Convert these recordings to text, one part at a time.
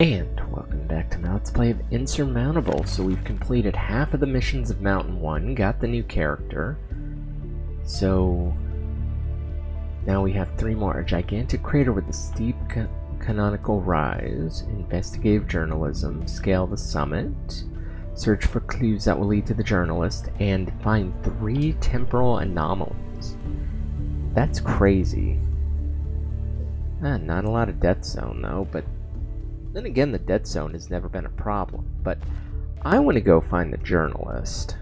And welcome back to my Let's Play of Insurmountable. So we've completed half of the missions of Mountain 1, got the new character. So now we have 3 more. A gigantic crater with a steep canonical rise, investigative journalism, scale the summit, search for clues that will lead to the journalist, and find 3 temporal anomalies. That's crazy. Not a lot of death zone though, but then again, the dead zone has never been a problem, but I want to go find the journalist.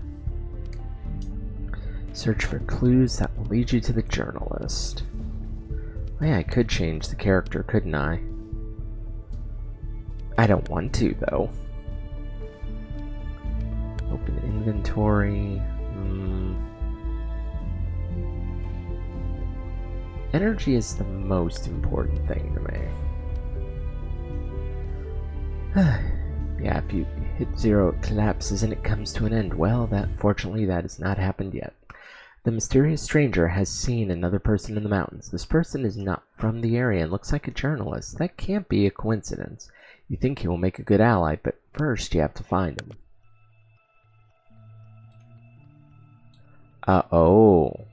Search for clues that will lead you to the journalist. Oh yeah, I could change the character, couldn't I? I don't want to, though. Open inventory. Energy is the most important thing to me. Yeah, if you hit 0, it collapses and it comes to an end. Well, fortunately, that has not happened yet. The mysterious stranger has seen another person in the mountains. This person is not from the area and looks like a journalist. That can't be a coincidence. You think he will make a good ally, but first you have to find him. Uh-oh.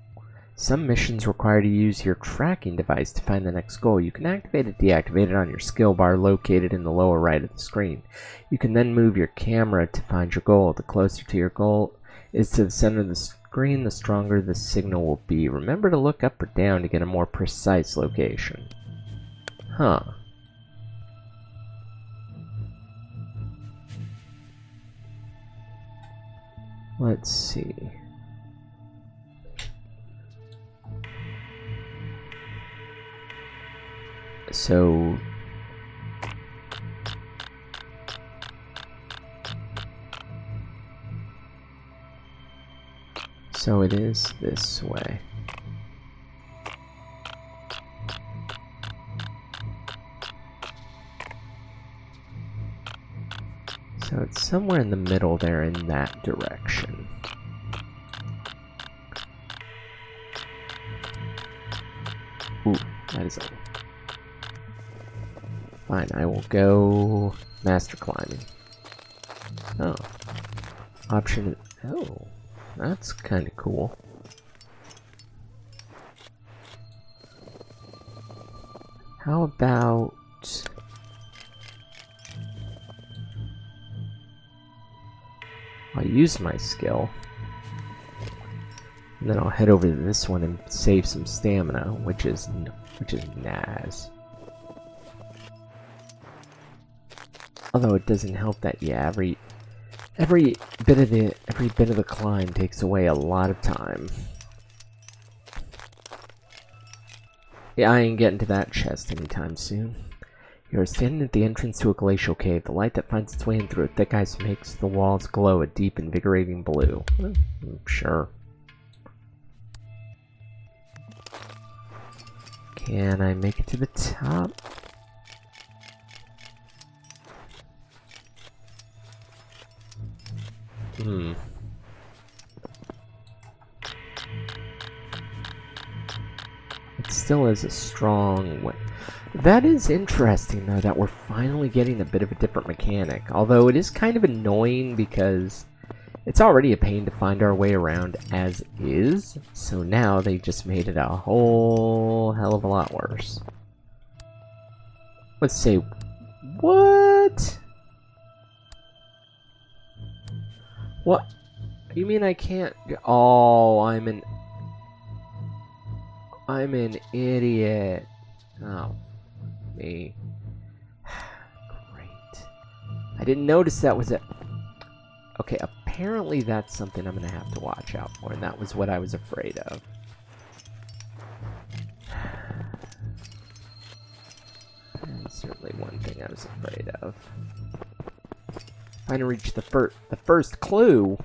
Some missions require you to use your tracking device to find the next goal. You can activate it, deactivate it on your skill bar located in the lower right of the screen. You can then move your camera to find your goal. The closer to your goal is to the center of the screen, the stronger the signal will be. Remember to look up or down to get a more precise location. Huh. Let's see. So it is this way. So it's somewhere in the middle there in that direction. Ooh, that is a... Fine, I will go master climbing. Oh. Option... Oh. That's kind of cool. How about... I'll use my skill. And then I'll head over to this one and save some stamina, which is nice. Although it doesn't help that, yeah, every bit of the climb takes away a lot of time. Yeah, I ain't getting to that chest anytime soon. You are standing at the entrance to a glacial cave. The light that finds its way in through a thick ice makes the walls glow a deep, invigorating blue. Sure. Can I make it to the top? It still is a strong way. That is interesting, though, that we're finally getting a bit of a different mechanic. Although it is kind of annoying because it's already a pain to find our way around as is. So now they just made it a whole hell of a lot worse. Let's say, what? What? You mean I can't... Oh, I'm an idiot. Oh, me. Great. I didn't notice that was a... Okay, apparently that's something I'm going to have to watch out for, and that was what I was afraid of. That's certainly one thing I was afraid of. Trying to reach the first clue.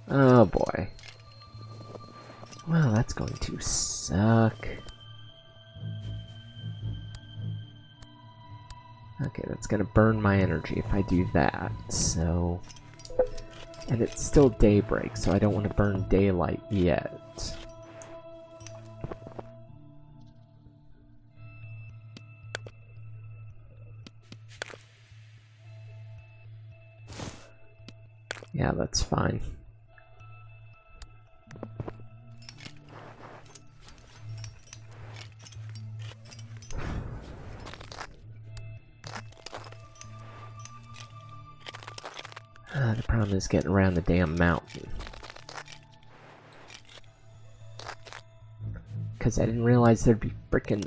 Oh boy. Well, that's going to suck. Okay, that's gonna burn my energy if I do that, so... And it's still daybreak, so I don't want to burn daylight yet. Yeah, that's fine. The problem is getting around the damn mountain. Because I didn't realize there'd be frickin'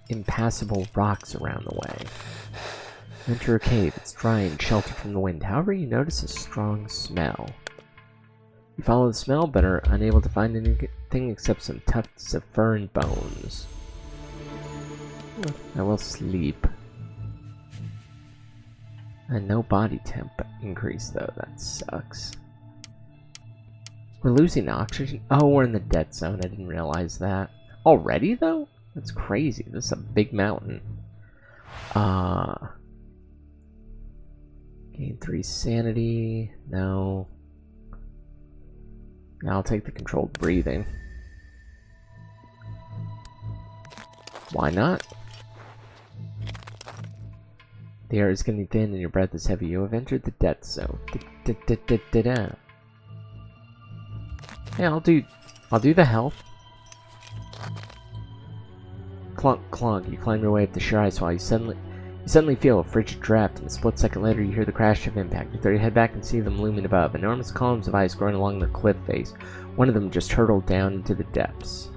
impassable rocks around the way. Enter a cave. It's dry and sheltered from the wind. However, you notice a strong smell. You follow the smell, but are unable to find anything except some tufts of fur and bones. I will sleep. And no body temp increase, though. That sucks. We're losing oxygen. Oh, we're in the dead zone. I didn't realize that. Already, though? That's crazy. This is a big mountain. Gain 3 sanity. No. I'll take the controlled breathing. Why not? The air is getting thin and your breath is heavy. You have entered the death zone. Yeah, I'll do the health. Clunk, clunk. You climb your way up the sheer ice while you suddenly feel a frigid draft, and a split second later you hear the crash of impact. You throw your head back and see them looming above. Enormous columns of ice growing along the cliff face. One of them just hurtled down into the depths.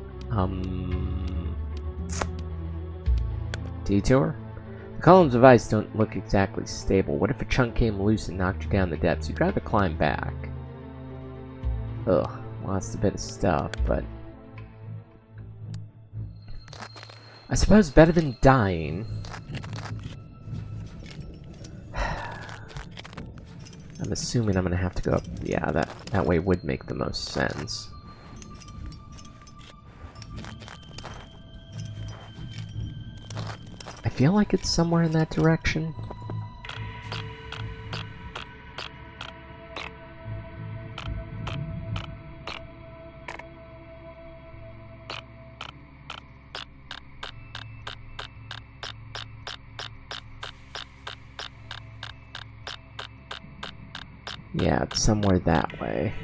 Detour? The columns of ice don't look exactly stable. What if a chunk came loose and knocked you down the depths? You'd rather climb back. Ugh, lost a bit of stuff, but... I suppose better than dying. I'm assuming I'm gonna have to go up. Yeah, that way would make the most sense. I feel like it's somewhere in that direction. Yeah, it's somewhere that way.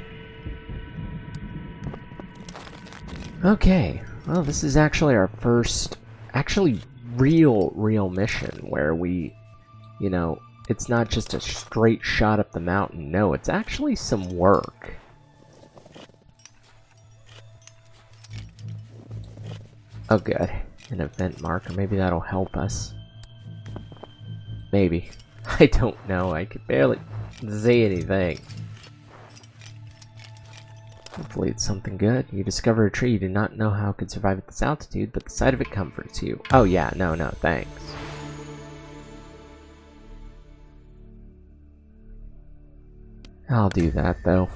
Okay, well, this is actually our first, real mission where we, you know, it's not just a straight shot up the mountain. No, it's actually some work. Oh, good. An event marker. Maybe that'll help us. Maybe. I don't know. I could barely see anything. Hopefully it's something good. You discover a tree you do not know how it could survive at this altitude, but the sight of it comforts you. Oh yeah, no, thanks. I'll do that, though.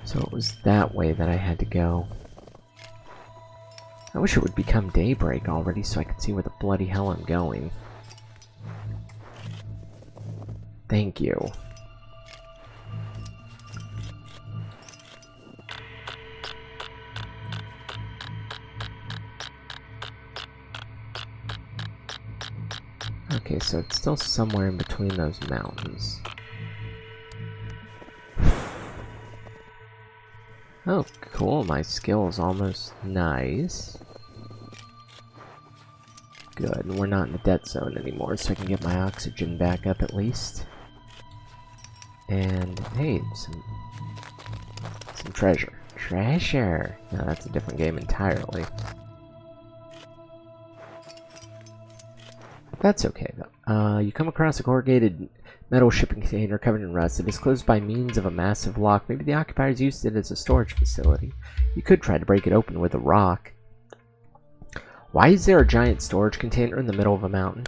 So it was that way that I had to go. I wish it would become daybreak already so I could see where the bloody hell I'm going. Thank you. Okay, so it's still somewhere in between those mountains. Oh, cool. My skill is almost nice. Good, and we're not in the dead zone anymore, so I can get my oxygen back up at least. And, hey, some treasure. Treasure! No, that's a different game entirely. That's okay, though. You come across a corrugated metal shipping container covered in rust. It is closed by means of a massive lock. Maybe the occupiers used it as a storage facility. You could try to break it open with a rock. Why is there a giant storage container in the middle of a mountain?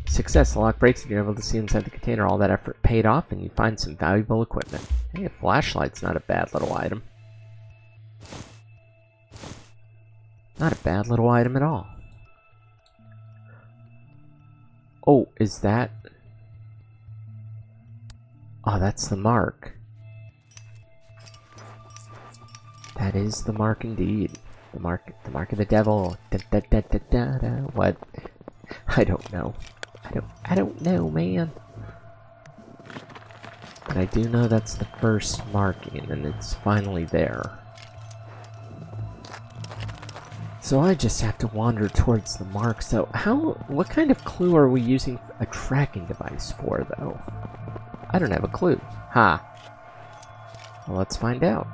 Success. The lock breaks and you're able to see inside the container. All that effort paid off and you find some valuable equipment. Hey, a flashlight's not a bad little item. Not a bad little item at all. Oh, is that... Oh, that's the mark. That is the mark indeed. The mark of the devil. Da, da, da, da, da, da. What? I don't know. I don't know, man. But I do know that's the first marking, and it's finally there. So I just have to wander towards the mark. So what kind of clue are we using a tracking device for, though? I don't have a clue. Ha! Well, let's find out.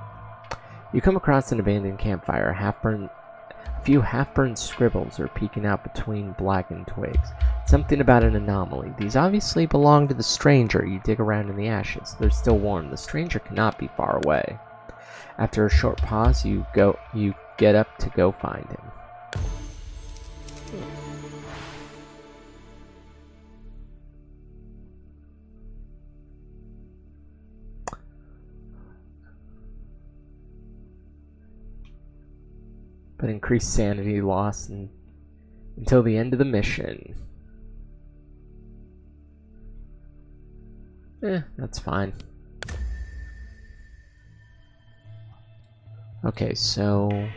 You come across an abandoned campfire. A few half-burned scribbles are peeking out between blackened twigs. Something about an anomaly. These obviously belong to the stranger. You dig around in the ashes. They're still warm. The stranger cannot be far away. After a short pause, you get up to go find him. But increased sanity loss until the end of the mission. That's fine. Okay, so...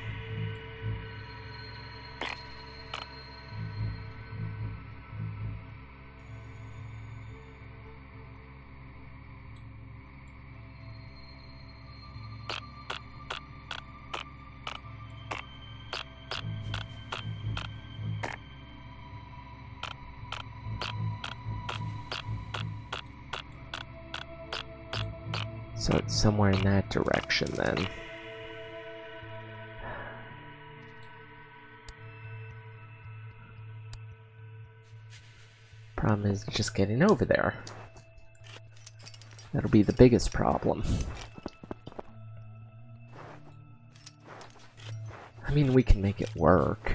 So it's somewhere in that direction then. Problem is just getting over there. That'll be the biggest problem. I mean, we can make it work.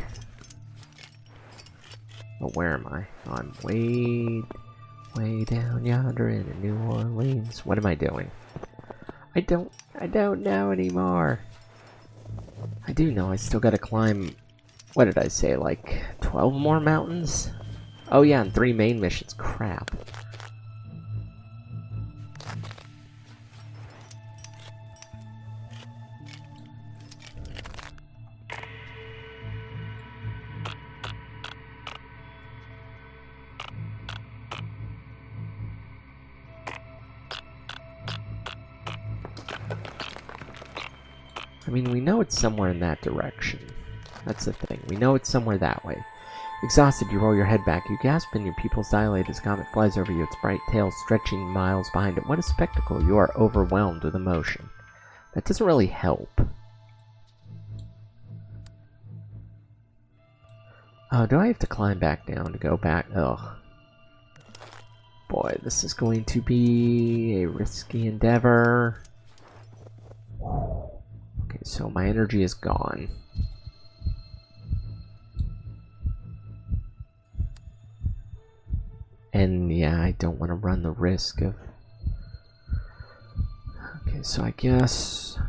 But where am I? Oh, I'm way down yonder in New Orleans. What am I doing? I don't know anymore. I do know I still gotta climb, what did I say, like 12 more mountains? Oh yeah, and 3 main missions. Crap. I mean, we know it's somewhere in that direction. That's the thing. We know it's somewhere that way. Exhausted, you roll your head back. You gasp and your pupils dilate as a comet flies over you, its bright tail stretching miles behind it. What a spectacle. You are overwhelmed with emotion. That doesn't really help. Oh, do I have to climb back down to go back? Ugh. Boy, this is going to be a risky endeavor. Okay, so my energy is gone. And yeah, I don't want to run the risk of... Okay, so I guess...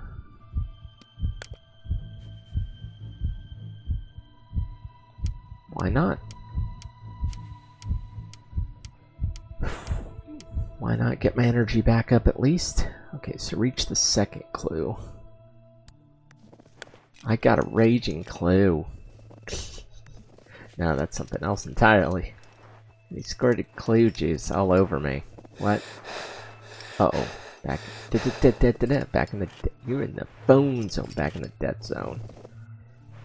Why not? Why not get my energy back up at least? Okay, so reach the second clue. I got a raging clue. No, that's something else entirely. He squirted clue juice all over me. What? Uh-oh. Back in the... You're in the phone zone. Back in the death zone.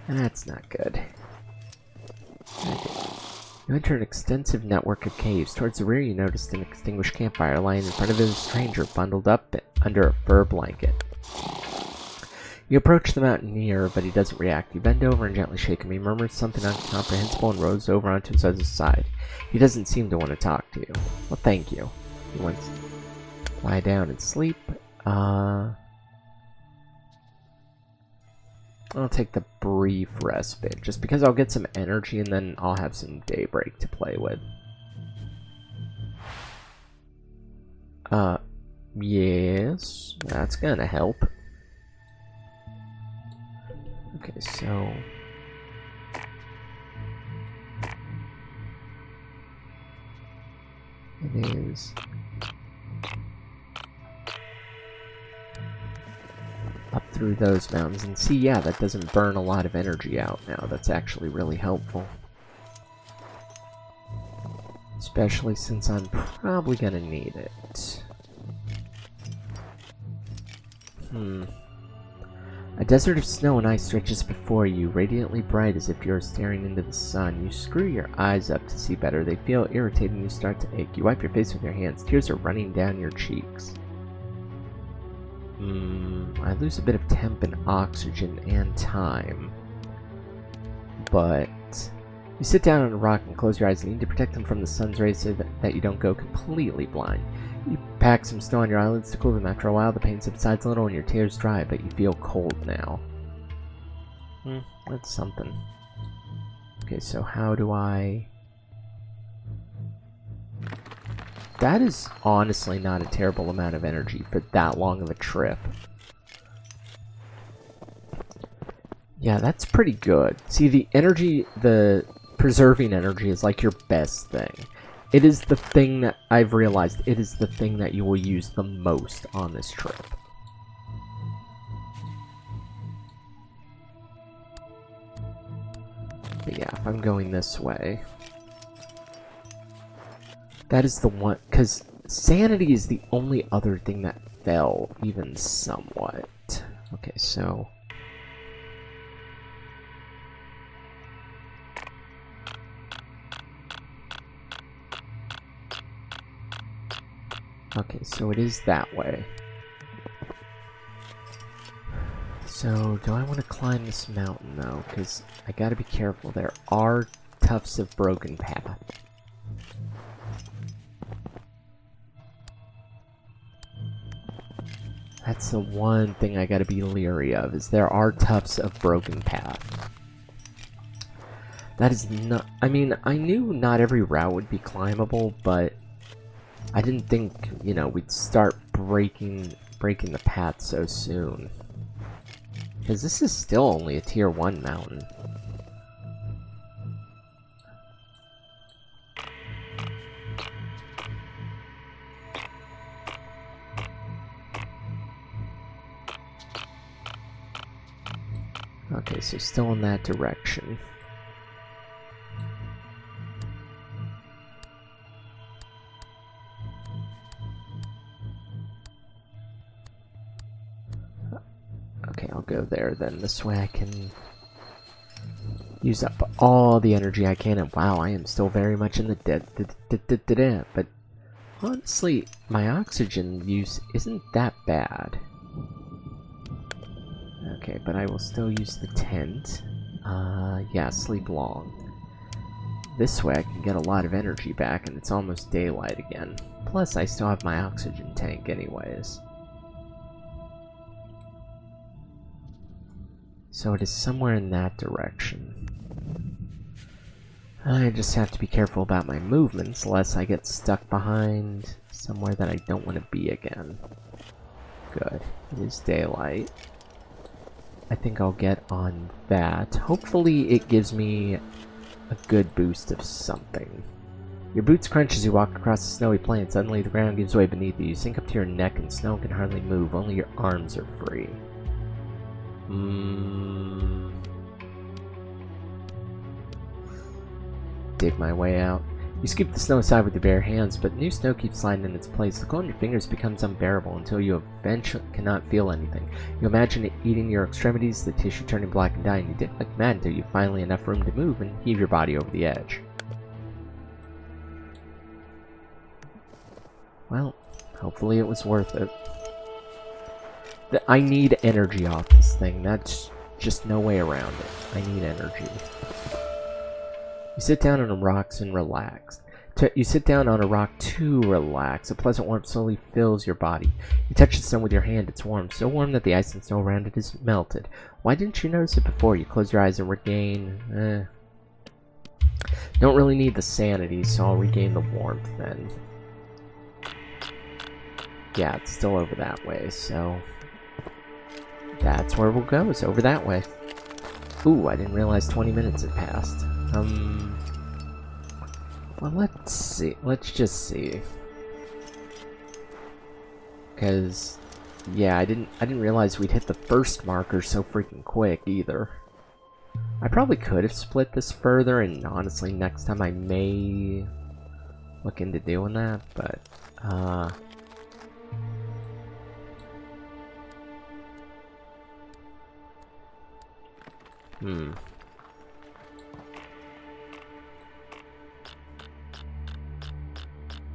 That's not good. You enter an extensive network of caves. Towards the rear, you noticed an extinguished campfire lying in front of a stranger bundled up under a fur blanket. You approach the mountaineer, but he doesn't react. You bend over and gently shake him. He murmurs something incomprehensible and rolls over onto his other side. He doesn't seem to want to talk to you. Well, thank you. He wants to lie down and sleep. I'll take the brief respite, just because I'll get some energy and then I'll have some daybreak to play with. Yes, that's gonna help. Okay, so... It is... up through those mountains. And see, yeah, that doesn't burn a lot of energy out now. That's actually really helpful. Especially since I'm probably gonna need it. A desert of snow and ice stretches before you, radiantly bright as if you're staring into the sun. You screw your eyes up to see better. They feel irritating. You start to ache. You wipe your face with your hands. Tears are running down your cheeks. I lose a bit of temp and oxygen and time. But you sit down on a rock and close your eyes. You need to protect them from the sun's rays so that you don't go completely blind. You pack some snow on your eyelids to cool them. After a while, the pain subsides a little and your tears dry, but you feel cold now. That's something. Okay, so how do I... That is honestly not a terrible amount of energy for that long of a trip. Yeah, that's pretty good. See, the energy, the preserving energy is like your best thing. It is the thing that I've realized, it is the thing that you will use the most on this trip. But yeah, if I'm going this way... That is the one, because sanity is the only other thing that fell, even somewhat. Okay, so... Okay, so it is that way. So, do I want to climb this mountain, though? Because I gotta be careful. There are tufts of broken path. That's the one thing I gotta be leery of, is there are tufts of broken path. That is not... I mean, I knew not every route would be climbable, but... I didn't think, you know, we'd start breaking the path so soon. Because this is still only a tier 1 mountain. Okay, so still in that direction. Okay, I'll go there then. This way I can use up all the energy I can. And wow, I am still very much in the dead. But honestly, my oxygen use isn't that bad. Okay, but I will still use the tent. Yeah, sleep long. This way I can get a lot of energy back, and it's almost daylight again. Plus, I still have my oxygen tank anyways. So it is somewhere in that direction. I just have to be careful about my movements, lest I get stuck behind somewhere that I don't want to be again. Good. It is daylight. I think I'll get on that. Hopefully it gives me a good boost of something. Your boots crunch as you walk across the snowy plain. Suddenly the ground gives way beneath you. You sink up to your neck and snow can hardly move. Only your arms are free. Dig my way out. You scoop the snow aside with your bare hands, but new snow keeps sliding in its place. The cold on your fingers becomes unbearable until you eventually cannot feel anything. You imagine it eating your extremities, the tissue turning black and dying. You dig like mad until you have finally enough room to move and heave your body over the edge. Well, hopefully it was worth it. I need energy off this thing. That's just no way around it. I need energy. You sit down on the rocks and relax. You sit down on a rock to relax. A pleasant warmth slowly fills your body. You touch the snow with your hand. It's warm. So warm that the ice and snow around it is melted. Why didn't you notice it before? You close your eyes and regain... Don't really need the sanity, so I'll regain the warmth then. Yeah, it's still over that way, so... That's where we'll go. It's over that way. Ooh, I didn't realize 20 minutes had passed. Well, let's see. Let's just see. Because, yeah, I didn't realize we'd hit the first marker so freaking quick either. I probably could have split this further, and honestly, next time I may look into doing that, but,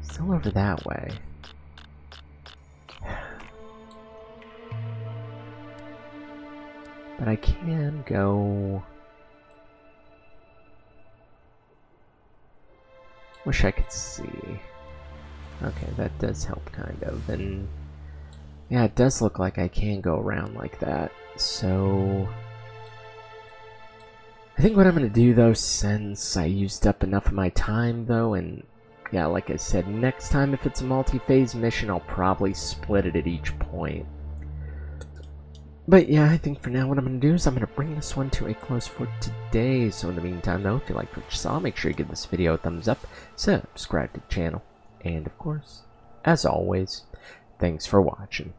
Still over that way. But I can go... Wish I could see. Okay, that does help, kind of. And yeah, it does look like I can go around like that. So I think what I'm going to do, though, since I used up enough of my time, though, and yeah, like I said, next time if it's a multi-phase mission, I'll probably split it at each point. But yeah, I think for now what I'm going to do is I'm going to bring this one to a close for today. So in the meantime, though, if you liked what you saw, make sure you give this video a thumbs up, subscribe to the channel, and of course, as always, thanks for watching.